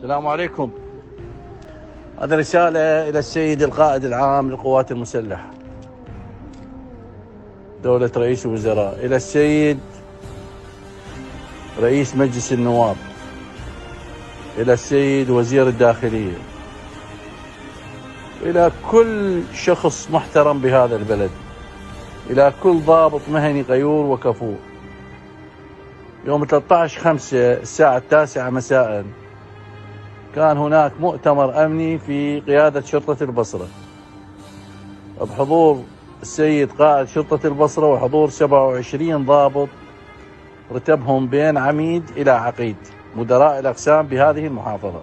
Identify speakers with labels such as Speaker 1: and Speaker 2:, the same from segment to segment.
Speaker 1: السلام عليكم. هذه رسالة إلى السيد القائد العام للقوات المسلحة دولة رئيس الوزراء، إلى السيد رئيس مجلس النواب، إلى السيد وزير الداخلية، إلى كل شخص محترم بهذا البلد، إلى كل ضابط مهني غيور وكفور. يوم 13/5 الساعة 9 مساء كان هناك مؤتمر أمني في قيادة شرطة البصرة بحضور السيد قائد شرطة البصرة وحضور 27 ضابط رتبهم بين عميد إلى عقيد مدراء الأقسام بهذه المحافظة.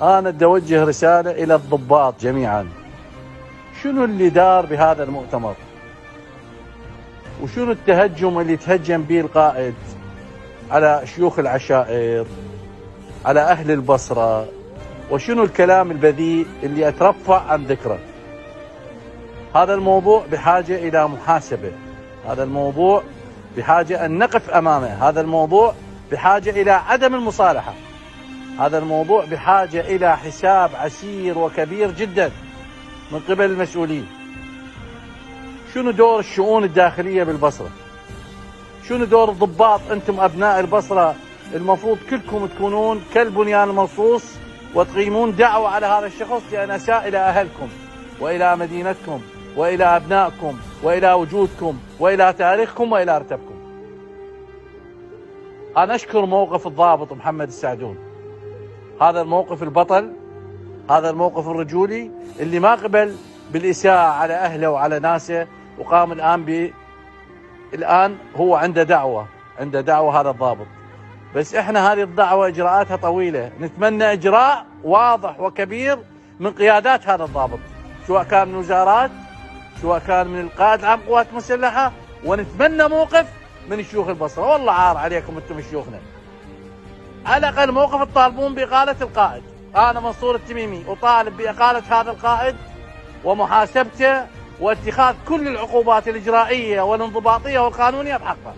Speaker 1: أنا بدي أوجه رسالة إلى الضباط جميعا. شنو اللي دار بهذا المؤتمر؟ وشنو التهجم اللي تهجم به القائد على شيوخ العشائر، على أهل البصرة؟ وشنو الكلام البذيء اللي أترفع عن ذكره؟ هذا الموضوع بحاجة إلى محاسبة، هذا الموضوع بحاجة أن نقف أمامه، هذا الموضوع بحاجة إلى عدم المصالحة، هذا الموضوع بحاجة إلى حساب عسير وكبير جدا من قبل المسؤولين. شنو دور الشؤون الداخلية بالبصرة؟ شنو دور الضباط؟ أنتم أبناء البصرة المفروض كلكم تكونون كالبنيان المرصوص وتقيمون دعوة على هذا الشخص لأن أساء إلى أهلكم وإلى مدينتكم وإلى أبنائكم وإلى وجودكم وإلى تاريخكم وإلى رتبكم. أنا أشكر موقف الضابط محمد السعدون، هذا الموقف البطل، هذا الموقف الرجولي اللي ما قبل بالإساءة على أهله وعلى ناسه، وقام الآن هو عنده دعوة هذا الضابط. بس احنا هذه الدعوة إجراءاتها طويلة، نتمنى إجراء واضح وكبير من قيادات هذا الضابط، سواء كان من وزارات، سواء كان من القائد العام للقوات المسلحة، ونتمنى موقف من شيوخ البصرة. والله عار عليكم انتم شيوخنا، على الأقل موقف تطالبون بإقالة القائد. أنا منصور التميمي أطالب بإقالة هذا القائد ومحاسبته واتخاذ كل العقوبات الإجرائية والانضباطية والقانونية بحقه.